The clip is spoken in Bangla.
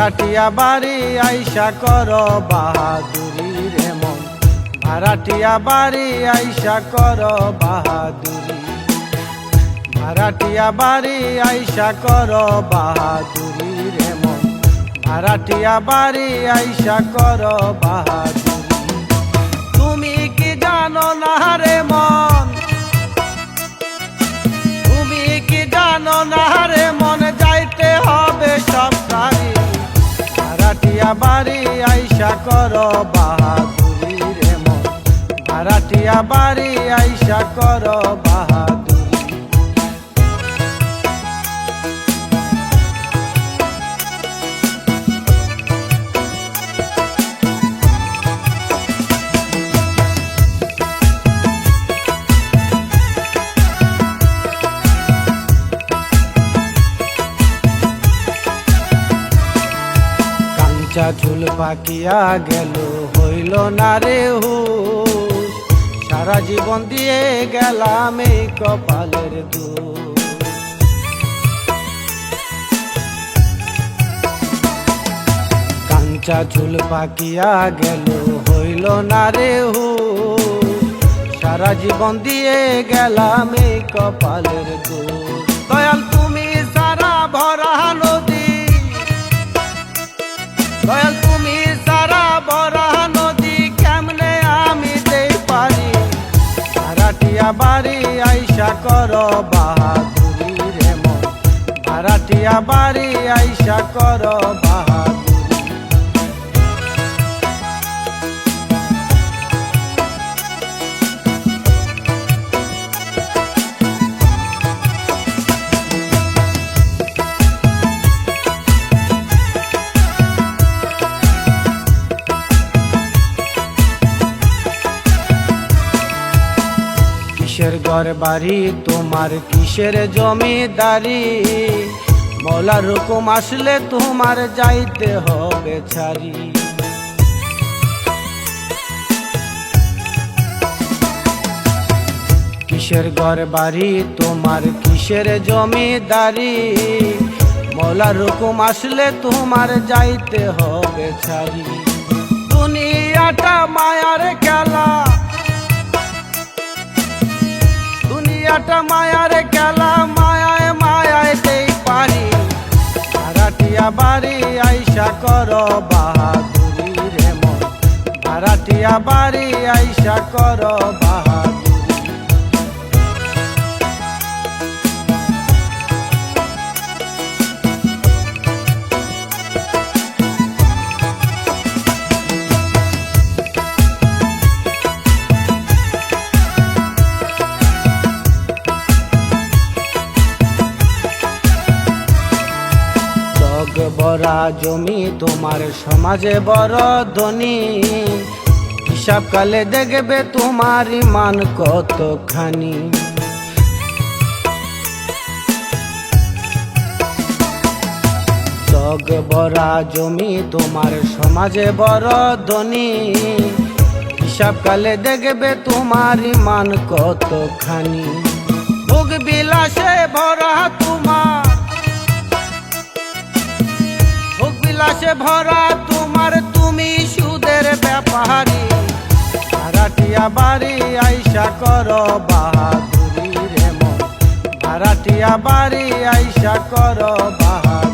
ভাড়াটিয়া বাড়ি আইসা কর বাহাদুরি রে মন, ভাড়াটিয়া বাড়ি আইসা কর বাহাদুরি, ভাড়াটিয়া বাড়ি আইসা কর বাহাদুরি রে মন, ভাড়াটিয়া বাড়ি আইসা কর বাহাদুরি। তুমি কি জানো না রে মন, তুমি কি জানো না রে মন, যাইতে হবে সব সারি, ভাড়াটিয়া বাড়ি আইসা কর বাহাদুরি রে মন, ভাড়াটিয়া বাড়ি আইসা কর বাহাদুরি। চুল পাকিয়া গেল হইল না রে হুশ, সারা জীবন দিয়ে গেলাম এই কপালের দোষ। কাঞ্চা চুল পাকিয়া গেল হইল না রে হুশ, সারা জীবন দিয়ে গেলাম এই কপালের দোষ। দয়াল তুমি সারা ভরা নদী, দয়াল তুমি সারা ভরা নদী, কেমনে আমি দেই পারি, ভাড়াটিয়া বাড়ি আইসা কর বাহাদুরি রে মন, ভাড়াটিয়া বাড়ি আইসা কর বাহাদুরি। কিসের ঘর বাড়ি তোমার, কিসের জমিদারি, মৌলার হুকুম আসলে তোমার যাইতে হবে ছাড়ি। কিসের ঘর বাড়ি তোমার, কিসের জমিদারি, মৌলার হুকুম আসলে তোমার যাইতে হবে ছাড়ি। দুনিয়াটা মায়ার খেলা, দুনিয়াটা মায়ার খেলা, মায়ায় মায়ায় দেই পারি, ভাড়াটিয়া বাড়ি আইসা কর বাহাদুরি রে মন, ভাড়াটিয়া বাড়ি আইসা কর বাহাদুরি। বড়া জমি তোমার, সমাজে বড় ধনী, হিসাব কালে দেখবে তোমার ইমান কতখানি। জগ বড়া জমি তোমার, সমাজে বড় ধনী, হিসাব কালে দেখবে তোমার ইমান কতখানি। ভোগ বিলাসে ভরা তোমার, বিলাসে ভরা তোমার, তুমি সুদের ব্যাপারী, ভাড়াটিয়া বাড়ি আইসা কর বাহাদুরি রে মন, ভাড়াটিয়া বাড়ি আইসা কর বাহাদুরি।